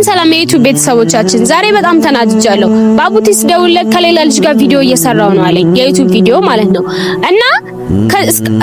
ሰላም የዩቲዩብ ቤተሰቦቻችን ዛሬ በጣም ተናድጃለሁ። ባቡቲስ ደውለት ከሌላ ልጅ ጋር ቪዲዮ እየሰራው ነው አለኝ። የዩቲዩብ ቪዲዮ ማለት ነው። እና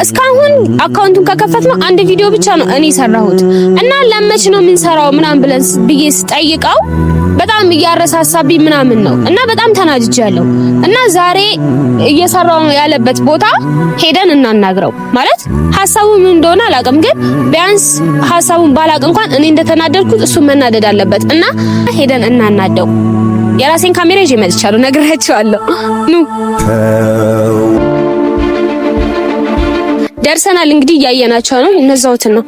እስካሁን አካውንቱን ከከፈትነው አንድ ቪዲዮ ብቻ ነው እኔ ሰራሁት እና ለመች ነው ምን ሰራው ምናምን ብለን ብዬ ስጠይቀው በጣም እያረሳሳብኝ ምናምን ነው እና በጣም ተናድጃለሁ። እና ዛሬ እየሰራው ያለበት ቦታ ሄደን እናናግረው። ማለት ሐሳቡ ምን እንደሆነ አላውቅም፣ ግን ቢያንስ ሐሳቡን ባላውቅ እንኳን እኔ እንደተናደድኩት እሱ መናደድ አለበት እና ሄደን እናናደው። የራሴን ካሜራ ይዤ መጥቻለሁ፣ ነግራችኋለሁ። ኑ ደርሰናል። እንግዲህ እያየናቸው ነው። እነዛውትን ነው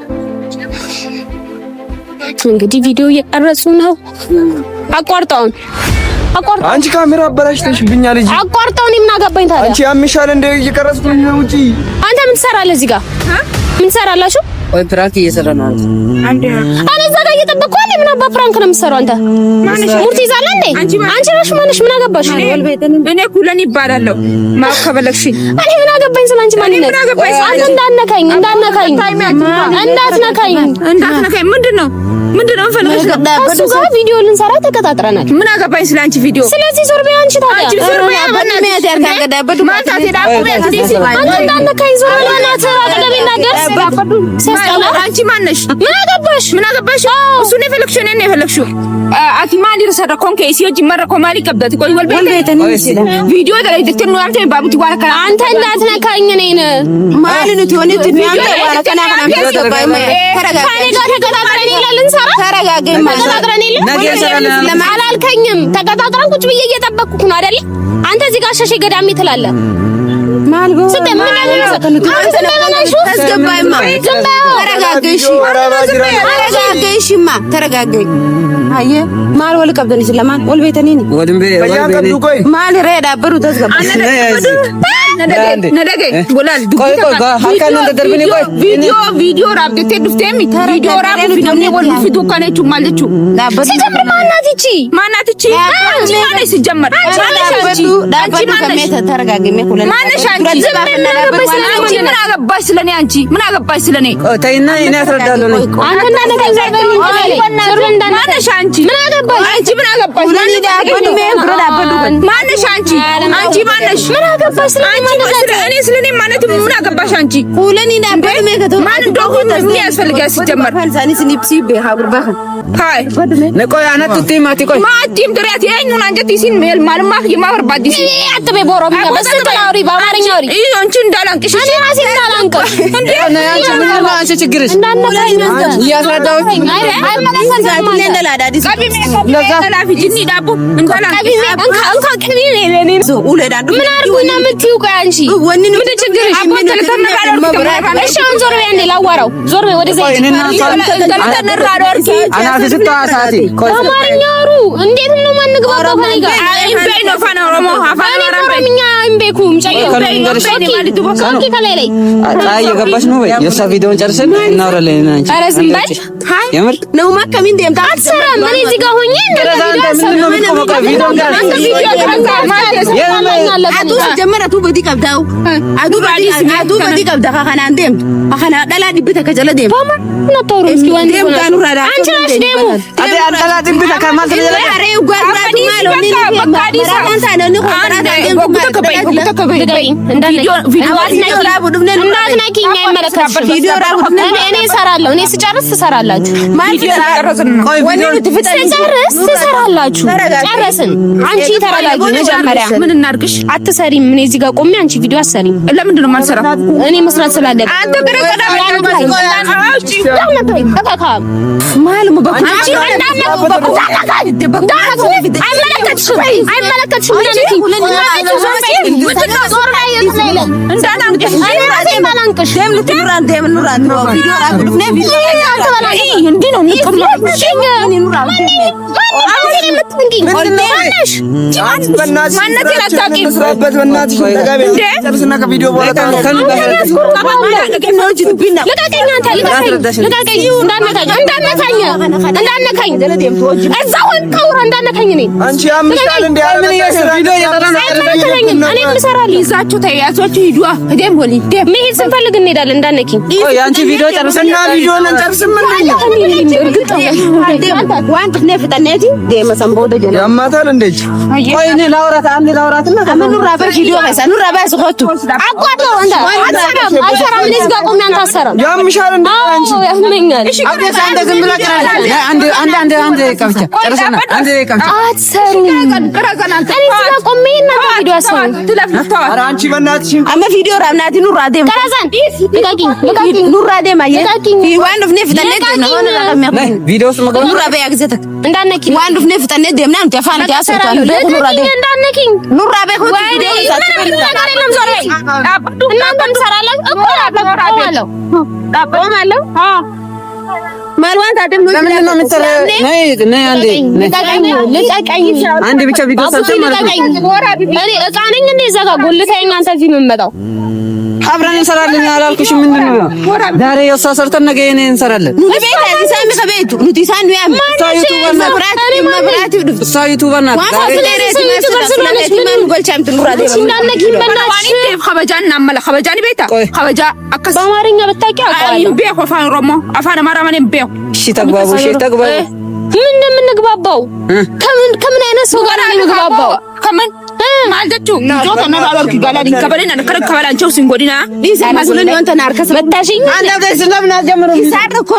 እንግዲህ ቪዲዮ እየቀረጹ ነው። አቋርጣውን አንቺ ካሜራ አበላሽተሽብኛል ልጅ። አቋርጣውን ምን አገባኝ ታዲያ? አንቺ ያምሻል እንደ እየቀረጽኩ ነው እንጂ አንተ ምን ትሰራለህ እዚህ ጋር? ምን ትሰራላችሁ? ወይ ፕራንክ እየሰራ ነው አንዴ። እኔ እዛ ጋር እየጠበቅኩ አለ። ምን አባ ፕራንክ ነው የምትሰራው አንተ? ሙርት ይዛለህ እንዴ? አንቺ ነሽ ማነሽ? ምን አገባሽ? እኔ ኩለን ይባላለሁ ማከበለክሽ። እኔ ምን አገባኝ ስለአንቺ ማንነት? አንተ እንዳትነካኝ ምንድነው ፈልገሽ? እሱ ጋር ቪዲዮ ልንሰራ ተቀጣጥረናል። ምን አገባኝ ስለአንቺ ቪዲዮ? ስለዚህ ዞር በይ አንቺ ታዲያ። አንቺ ዞር በይ በእናትህ ያርጋገዳበዱ ማንታ ተዳቁ በእንግዲህ አንተ እንዳትነካኝ ዞር በይ በእናትህ። አጠገቤ እንዳትደርስ። አንቺ ማነሽ? ምን አገባሽ? እሱ ነው የፈለግሽው፣ እኔ ነው የፈለግሽው። አኪማን ይረሰደ ኮንኬ ሲዮጂ መረኮ ማሊ ከብዳት ቆይ ወልቤተን ቪዲዮ ላይ ድክተን ነው አንተ ባቡቲ ዋልካ አንተ እንዳትነካኝ እኔን ማልኑት ሆነት ቢያንተ ዋልከና ከናም ተገባይ ተቀጣጥረን ይላልን ሰራ ተረጋገኝ ተቀጣጥረን ይላል ነገ ሰራና አላልከኝም። ተቀጣጥረን ቁጭ ብዬ እየጠበቅኩ ነው አይደል? አንተ እዚህ ጋር ሸሼ ገዳሚ ትላለህ። ማልቦ ስለምን አንተ ለናሹ ተስገባይማ ተረጋገይሽማ ተረጋገይ አየ ማል ወል ቀብደን ስለማን ወል ቤተኔ ማል ረዳ በሩ ተስገባ ነደገ ወላል ቪዲዮ ራብቴ ድፍቴሚ ቪዲዮ ራብ ፊደምኔ ወል ፊቱ ካነቹ ማለቹ ሲጀምር ማናት እቺ አንቺ ማነሽ? ሲጀምር አንቺ ማነሽ? ተረጋገኝ ማነሽ? አንቺ ምን አገባሽ ስለኔ? አንቺ ምን አገባሽ ስለኔ? ተይና እኔ አስረዳለሁ ነው አንተ እንዳነገር ዘርበኝ ማነሽ? አንቺ ምን አገባሽ? አንቺ ምን አገባሽ? ማነሽ? አንቺ ማነሽ? ምን አገባሽ ስለኔ? እኔ ስለኔ ማለት ምን አገባሽ? አንቺ ሁለኒ ዳበዱ መከቶ ማን እንደሆነ ምን ያስፈልጋል? ሲጀመር ፋንሳኒ ስኒፕሲ በሃብር በህ ሃይ ነቆይ አናት ቲማቲ ቆይ ማቲም ድሪያት የኛውን አንጀት ይሲን ሜል ማልማ የማወር ባዲስ አጥቤ ቦሮብኛ በስንት አውሪ በአማርኛ አውሪ አንቺ እንዳላንቅሽ እኔ ራሴ እንዳላንቅሽ እንዴ አንቺ ምን ነው አንቺ ችግርሽ እንዳነካኝ ያስረዳው ምን አድርጉና የምትይው ቆይ አንቺ ምን ችግርሽ? እሺ አሁን ዞር በይ አንዴ ላዋራው። ዞር በይ ወደዚህ አማርኛ አውሩ። እንዴት ነው ማንግባባው? ከእኔ ጋር ኢምቤይ ነው ፋና ኦሮሞ አፋን አማርኛ ኢምቤኩም ጨይው ከላይ ላይ አይ የገባሽ ነው ወይ? የሳ ቪዲዮን ጨርሰን እናወራለን። አንቺ ኧረ ዝም በል የምር ነው ማከም እንደም አትሰራም። እኔ እዚህ ጋር ሆኜ ጀመረቱ በዲ ቀብዳው አዱ በዲ ቀብዳ ካና እንደም ካና ዳላ ዲብተ ከጀለ ደም ነጠሩ እስኪ ወንድ አንቺ ነሽ ደሙ አዲ አዳላ ዲብተ ከማል ተጀለ አሬ ጓራቱ ማለው ኒ በቃዲሳ ነው እንዳትነኪኝ አይመለከትሽም። እኔ እሰራለሁ። እኔ ስጨርስ ትሰራላችሁ። ትሰራላችሁ። ጨረስን። አንቺ ተረጋጊ። መጀመሪያ ምን እናርግሽ? አትሰሪም። እኔ እዚህ ጋር ቆሜ አንቺ ቪዲዮ አትሰሪም። ለምንድን ነው የማልሰራው? እኔ መስራት ስላለብኝ አንተ ገረቀዳ አትንኪኝ። ማነሽ? ማነቴን አታውቂም። ጨርስና ከቪዲዮ በኋላ እንዳነካኝ እዛውን ከውራ እንዳነካኝ አንቺ ያምሻል እንደ እኔ ምሰራል ይዛችሁ ተያያዟችሁ ሂዱ ደም ሆሊ ደም መሄድ ስንፈልግ እንሄዳለን። እንዳነኪኝ አንቺ ቪዲዮ ጨርስና ቪዲዮን እንጨርስም ዋንት ነፍጠነቲ ደም ሰምቦ ደጀ ያማታል እንዴ ቆይ እኔ ላውራትና አመኑራ በቪዲዮ ከሰኑራ ባስቆቱ አቋቶ እንዳ አሰራም ለዚህ ጋር ቆሜ አንተ አሰራም ያምሻል እንዴ አንቺ ያመኛል። እሺ አንተ ዝም ብላ አንድ ቀብቻ ጨርስና አንድ ቀብቻ አትሰሩም። እኔ እዚህ ጋር ቆሜ እናንተ ቪዲዮ አሰሩ ኧረ አንቺ በእናትሽ አመ ቪዲዮ ራምናቲ ኑራ ደም ቀረዛን ልቀቂኝ ኑራ ደም አየ ዋንት ነፍጠነቲ ነው ቪዲዮስ መገቡ ኑራ በያግዘተክ እንዳነኪኝ ዋንት ነፍጠነቲ ደም ነው ተፋነ ያሰጣሉ ኑራ ደም እንዳነኪኝ ኑራ በኮት ቪዲዮ እናንተም ሰራለን እኮ አለው አለው ማልዋን ታደም ነው ለምን ነው የምትሰራ? ነይ አንዴ አንዴ ብቻ ቪዲዮ ሰርተን ማለት ነው። እኔ እቃ ነኝ እንደ እዛ ጋር ጎልተኸኝ አንተ እዚህ የምመጣው አብረን እንሰራለን ያላልኩሽ ምንድን ነው? ዛሬ የእሷ ሰርተን ነገ እኔ እንሰራለን። እሷ ዩቱበር ናት። በአማርኛ ብታውቂ እሺ ተግባቡ። ምን እንደምንግባባው ከምን አይነት ሰው ጋር ነው የምግባባው? ከምን ማልደቱ ጆቶ ነባበርኩ ይጋላል ከበለና ከበላንቸው ሲንጎዲና ሊሰማስሉን ወንተ ናርከስ መታሽኝ አንተ ስለምን አጀምሩ ይሳደኩ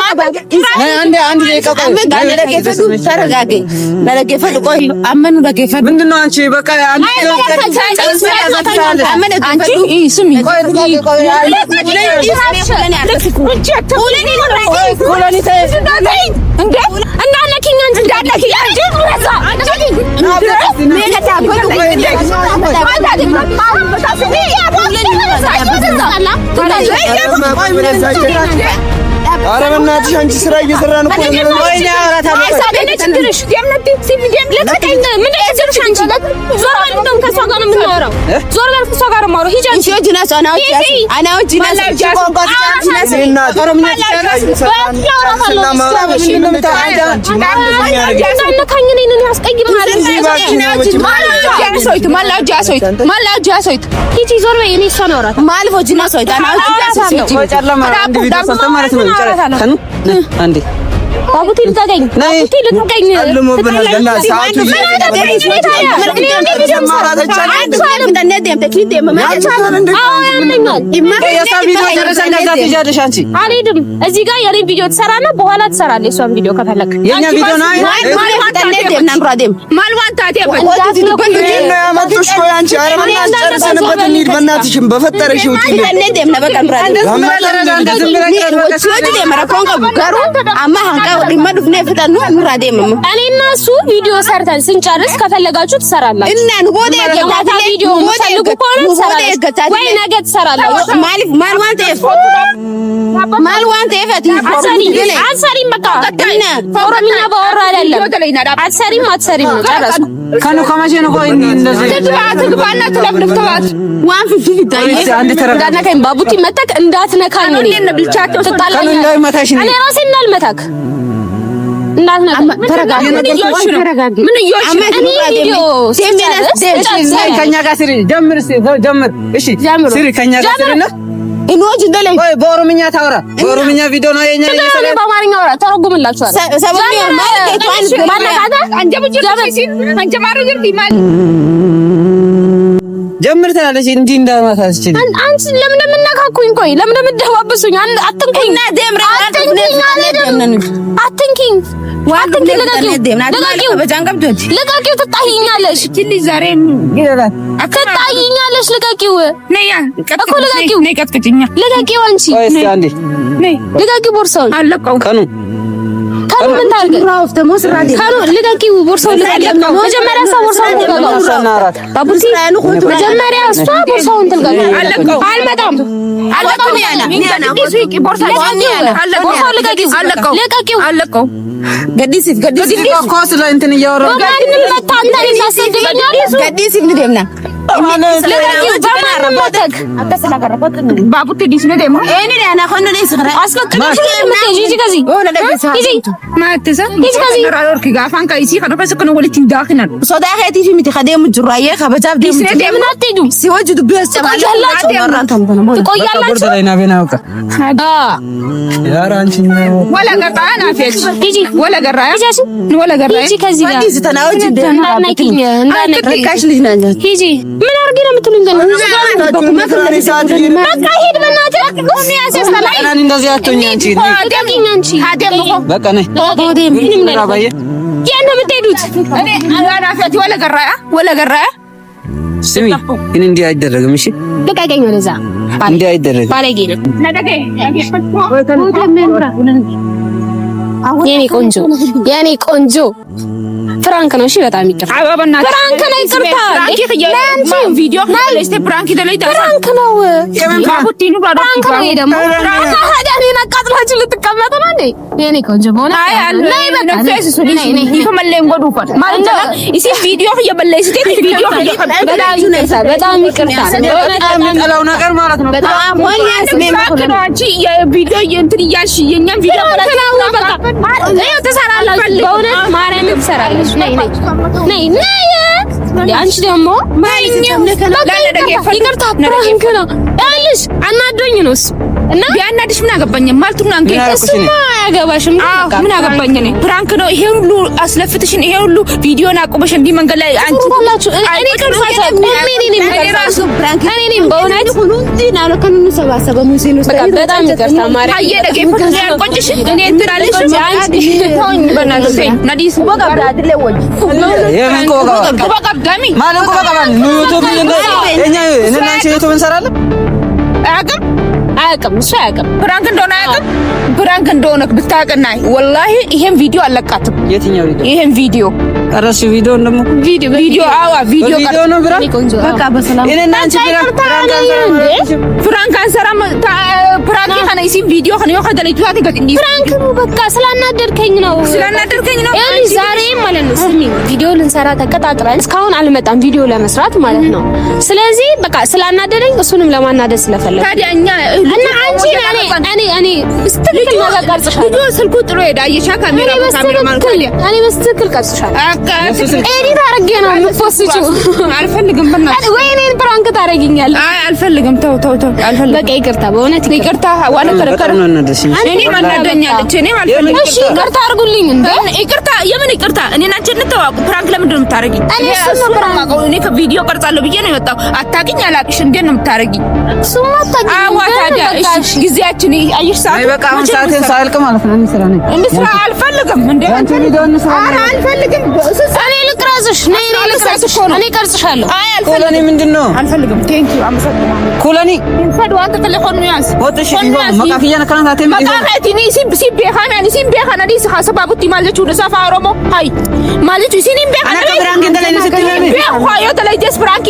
አንድ ደቂቃ ተረጋጊ ለለገፈል ቆይ አመኑ ለገፈል ምንድነው አንቺ በቃ አንቺ ስሚ እንዳለኪኝ እንዳለኪኝ ኧረ በእናትሽ አንቺ ስራ እየሰራን እኮ ነው። አንዴ ባቡቲ ልታገኝ አልሄድም። እዚህ ጋር የኔን ቪዲዮ ትሰራና በኋላ ትሰራለህ የእሷን ቪዲዮ ከፈለክ። የኛ ቪዲዮ ነው እኔና እሱ ቪዲዮ ሰርተን ስንጨርስ ከፈለጋችሁ ትሰራላችሁ። ቪዲዮ ፈልጉ ከሆነ ትሰራላችሁ ወይ ነገ ትሰራላችሁ። አትሰሪም በቃ ኦሮምኛ ባወራ አይደለም አትሰሪም ነው ጨረስን። ከመቼ ነው ቆይ እንደዚህ ትግባና ትለፍልፍ ተባት ዋን ፍፍት እንዳትነካኝ ባቡቲ መተክ እንዳትነካኝ እኔ እንዳይመታሽ እኔ ራሴ እንዳልመታክ ተረጋጊ። ምን ከኛ ጋር ስሪ ጀምር። እሺ ስሪ ከኛ ጋር ስሪና ኢኖጅ ደለኝ ወይ በኦሮምኛ ታወራ። በኦሮምኛ ቪዲዮ ነው የኛ ይሰራ በአማርኛ አወራ ተረጉምላችኋል። ጀምር ትላለች እንዲህ እንዳማታች እቺ አንቺ ለምን እንደምናካኩኝ? ቆይ ለምን እንደምደባብሱኝ? አትንኩኝ እና ደምራ አትንኪኝ ልቀቂው ትጣይኛለሽ። ልቀቂው እኮ ልቀቂው አንቺ ልቀቂው ቦርሳውን ቀኑ ካሉ ምን ታርገ ካሉ ልቀቂው ቦርሳውን ልቀቂው መጀመሪያ እሷ ቦርሳውን ትልቀቂው ባቡቲ መጀመሪያ እሷ ቦርሳውን ትልቀቂው አልመጣም አለቀው ገዲሲፍ ኮስ ላይ እንትን እያወራሁ ባቡቲ ዲስ ነው ደሞ እኔ ያና ኮነ ነስ ግራ አስከክለሽ ጂጂ ከዚ ጂጂ ማተሰ ጂጂ ከዚ ራሮርኪ ጋፋን ካይሲ ከነፈስ ከነ ወልቲ ዳክና ሶዳ ኸቲ ፊ ከደም ጅራዬ ከበጃብ ዲስ ነው ደም ናትዱ ሲወጅዱ ቢያስ ትቆያላችሁ ላይ ናቤናውካ ያራንቺ ወላ ገራና ፌች ጂጂ ወላ ገራ ወላ ገራ ጂጂ ከዚ ጋር ዲስ ተናውጅ እንዳነቂኝ እንዳነቂኝ ልጅ ናኛ ሂጂ ምን አርጊ ነው የምትሉኝ? በቃ ሄድ በእናትህ ምን ያስስተላ አናን እንደዚህ አትሆኝ አንቺ አደቂኝ አንቺ በቃ ነይ ምንም ነገር ባየ የት ነው የምትሄዱት? እኔ አናፋት ወላ ገራ ስሚ ግን እንዲህ አይደረግም። እሺ ልቀቀኝ ወደዛ እንዲህ አይደረግም። ባለጌ ነው ነደገ የኔ ቆንጆ ፍራንክ ነው። እሺ በጣም ይቅርታ ፍራንክ ነው። ይቅርታ ቪዲዮ ለስቴ ፕራንክ ይደለይታ ፍራንክ ነው። ባቡቲ ነው ፍራንክ ነው። ደግሞ ፍራንክ ሀዳኔን አቃጥላችሁ ልትቀመጡ ነው እንዴ? የኔ ቆንጆ በሆነ አይ አለ ነይ ይከመለም ጎዱ ፈት ማለት ነው። እሺ ቪዲዮ እየበለይ ስቴ ቪዲዮ በጣም ይቅርታ በጣም የሚጠላው ነገር ማለት ነው። በጣም ወላስ ነው አንቺ የቪዲዮ እንትን እያልሽ የኛን ቪዲዮ በቃ ይኸው ትሰራላችሁ። በእውነት ማርያም ትሰራለች። ነይ አንቺ ደግሞ ይቅርታ ፕራንክ ነው ያልሽ አናዶኝ ነው እሱ እና ቢያናድሽ ምን አገባኝ ማልቱና አንከ እሱማ አያገባሽም። ምን አገባኝ እኔ ፕራንክ ነው ይሄ ሁሉ አስለፍትሽን ይሄ ሁሉ ቪዲዮን አቁመሽ እንዲህ መንገድ ላይ አንቺ ሁላችሁ እኔ ከርፋታ ቆሜ ነኝ ፕራንክ እኔ ነኝ በእውነት ሁሉ እንዲህ ነው ከምን ሰባሰበ ሙሲኑ በጣም ይቅርታ ማርያም አየደገ ፈከለ ያቆጭሽ እኔ እንትራለሽ አንቺ ተውኝ በእናትሽ ናዲስ ወጋብዳ አይደለወኝ የምን ወጋብዳሚ ማለት ወጋብዳሚ ዩቲዩብ እኛ እኔና አንቺ ዩቲዩብ እንሰራለን። አያውቅም እሱ አያውቅም ፕራንክ እንደሆነ አያውቅም። ፕራንክ እንደሆነ ብታውቅና ወላሂ ይሄን ቪዲዮ አለቃትም። የትኛው ቪዲዮ? ይሄን ቪዲዮ አራሽ ቪዲዮ እንደሞ ቪዲዮ አዋ ቪዲዮ ነው ብራ በቃ በሰላም እኔና አንቺ ፕራንክ አንሰራም። ፕራንክ ከነ እሺ ቪዲዮ ከነ ይወከደለይ ትዋት ገጥኒ ፕራንክ ነው በቃ ስላናደርከኝ ነው ያኔ ዛሬ ማለት ነው። ስሚ ቪዲዮ ልንሰራ ተቀጣጥረን እስካሁን አልመጣም ቪዲዮ ለመስራት ማለት ነው። ስለዚህ በቃ ስላናደረኝ እሱንም ለማናደድ ስለፈለኩ ታዲያ እኛ እና አንቺ እኔ በስትክክል ነገር ቀርጽሻለሁ። ቪዲዮ ስልኩ ጥሩ ሄዳ አየሻ ካሜራ ማለት እኔ በስትክክል ቀርጽሻለሁ። ኤዲት አድርጌ ነው የምትወስጂው። አልፈልግም በእናትሽ ወይ እኔን ፕራንክ ታደርጊኛለሽ? አይ አልፈልግም። ተው አልፈልግም። በቃ ይቅርታ፣ በእውነት ይቅርታ። ዋለ ከረከረ እኔ ማናደኛለች። እኔ አልፈልግም። እሺ ይቅርታ አድርጉልኝ እንዴ! ይቅርታ የምን ይቅርታ? እኔና አንቺ እንተዋወቅ። ፕራንክ ለምንድን ነው የምታረጊኝ? እኔ ከቪዲዮ ቀርጻለሁ ብዬ ነው የወጣው። አታውቂኝ፣ አላውቅሽ። እንዴት ነው የምታረጊኝ? እሱማ ታውቂኝ። አዋ ታዲያ እሺ፣ ጊዜያችን አይሽ ሰዓት አይ በቃ አሁን ሰዓትን ሳልቅ ማለት ነው እንስራ ነው እንስራ። አልፈልግም እንዴ አንቺ ቪዲዮ እንስራ። ኧረ አልፈልግም። እኔ ልቅረጽሽ። እኔ ልቅረጽሽ። እኔ ቀርጽሻለሁ። አይ ኮሎኒ ምንድነው? አልፈልግም። ቴንክ ዩ አመሰግናለሁ። ኮሎኒ ፈድ ዋንተ ተለፎን ነው ያስ ወጥሽ ይሁን መቃፊያ ነካን ታቴ መቃፊያቲ ኒ ሲም ቤኻና ኒ ሲም ቤኻና ዲ ሰባቡቲ ማለቹ ለሳፋ ኦሮሞ ሃይ ማለቹ ሲኒም ቤኻና አና ከብራንክ እንደላይ ስትለኝ ቤኻዮ ተለይ ደስ ብራንኪ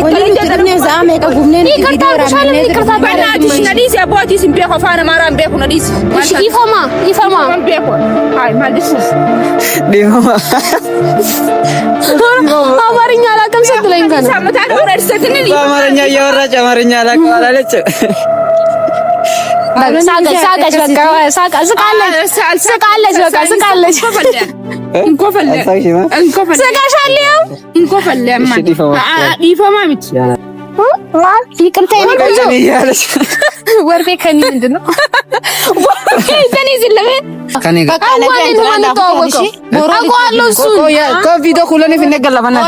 ተለይ ደስ ዛሜ ከጉምኔ ይቅርታ ብቻለሁ። ይቅርታ በእናትሽ ነዲስ ያቦቲ ሲም ቤኻ ፋና ማራም ቤኹ ነዲስ ይፈማ ቤኹ ሃይ ማለቹ ዲማ አማርኛ አላውቅም ስትለኝ ከነ ሳመታን ወረድሰትን ሊ በአማርኛ እያወራች አማርኛ አላውቅም አላለች። ይቅርታ ወርቤ ከኔ ምንድን ነው ከኔ ዝለበ ከኔ ጋር አውቀዋለሁ እሱን ከቪዲዮ ኩሎኒ ፍነገላ ማና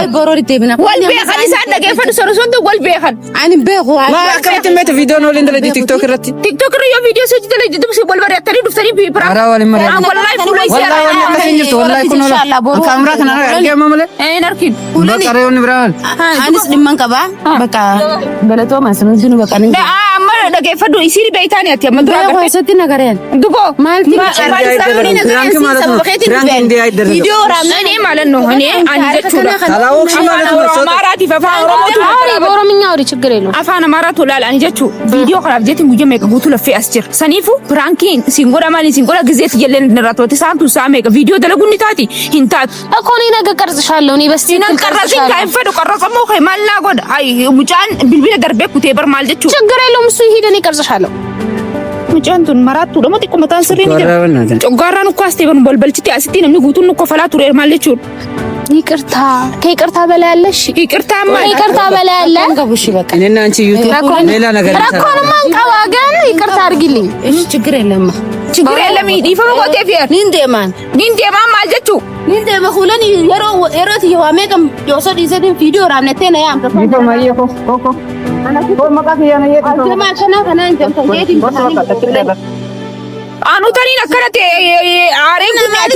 ወልቤ ኸኒ ሳደገ ፈን ሶርሶንቶ ወልቤ ኸን አኒ ቤኹ ማከት መት ቪዲዮ ነው ለንደለ ቲክቶክ ረቲ ቲክቶክ ሪዮ ቪዲዮ ሰጅ ተለ ድምስ ወልበሪ አተሪ ዱፍተሪ ቢፕራ አራ ወሊ መሪ ወላሂ ፉላይ ሲራ ወላሂ ኩኖ ካሜራ ከና ያርገ ማመለ ነርኪን በቀሬውን ብራል አንስ ድመን ቀባ በቃ ገለቶ ማስመን ዝኑ በቃ አመረ dhaggeeffadhu isii beeytaan ati amma dura Biyya keessatti nagareen. dugo Maalti ቪዲዮ እኔ ማለት ነው እኔ አንጀቹ አማራቲ በኦሮምኛ አውሪ ችግር የለውም አፋን አማራቱ ላል አንጀቹ ቪዲዮ ከራፍ ጀት ሙጀ መቀ ጉቱ ለፈ አስችር ሰኒፉ ፕራንኪን ሲንጎዳ ማኒ ሲንጎዳ ግዜት ይየለን ንራቶት ሳንቱ ሳሜ ቪዲዮ ደለጉኒ ታቲ ሂንታት እኮ እኔ ነገ ቀርጽሻለሁ እኔ በስቲ ቀረጽኝ ካይፈዱ ቀረጽሞ ከ ማልና ጎድ አይ ሙጫን ቢልቢለ ደርቤኩ ቴበር ማልጀቹ ችግር የለውም እሱ ይሄድ እኔ ቀርጽሻለሁ ሙጫንቱን መራቱ ደግሞ ጥቆ መታን ስሪ ነው ጮጋራን እኮ አስቴበን በልበልችቲ አስቲ ነው ጉቱን እኮ ፈላቱ ሬር ማለቹ ይቅርታ ከይቅርታ በላይ አለሽ ይቅርታ በላይ አለ ገቡሽ በቃ እኔና አንቺ ዩቲዩብ ሌላ ነገር ረኮንም አንቀባገን ይቅርታ አድርጊልኝ እሺ ችግር የለም ይፈሩ ወቴ ፊር ኒንዴማን ማለቹ ኒንዴማ ሁለን የሮት የዋሜ ከም ዮሰድ ይሰድን ቪዲዮ ራምነቴ ነው ያም ኮኮ አኑ ተኒን አከረቴ አሬን ጉናቲ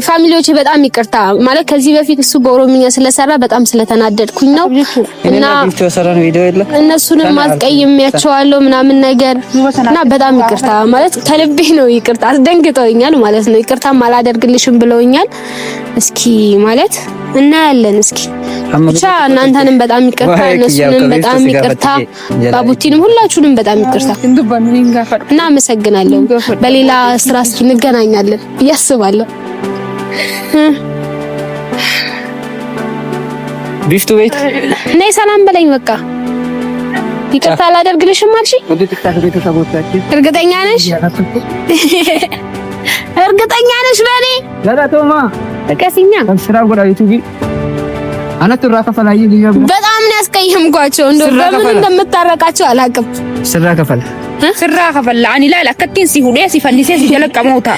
ፋሚሊዎች በጣም ይቅርታ ማለት ከዚህ በፊት እሱ በኦሮምኛ ስለሰራ በጣም ስለተናደድኩኝ ነው እና እነሱንም ማስቀየሚያቸዋለሁ ምናምን ነገር እና በጣም ይቅርታ ማለት ከልቤ ነው ይቅርታ አስደንግጠውኛል ማለት ነው ይቅርታ ማላደርግልሽም ብለውኛል እስኪ ማለት እና ያለን እስኪ ብቻ እናንተንም በጣም ይቅርታ እነሱንም በጣም ይቅርታ ባቡቲንም ሁላችሁንም በጣም ይቅርታ እና አመሰግናለሁ በሌላ ስራ እስኪ እንገናኛለን ያስባለሁ ቢፍቱ ቤት ነይ ሰላም በለኝ በቃ ይቅርታ አላደርግልሽም አልሽ እርግጠኛ ነሽ በኔ ለዳቶማ ተቀሲኛ ስራ ጎዳ ዩቲዩብ አናቱ ራካ ፈላይ በጣም ነው ያስቀየምኳቸው እንደው በምን እንደምታረቃቸው አላውቅም ስራ ከፈል ስራ ከፈል አኒ ላይ ለከቲን ሲሁዴ ሲፈንዲሴ ሲጀለቀመውታ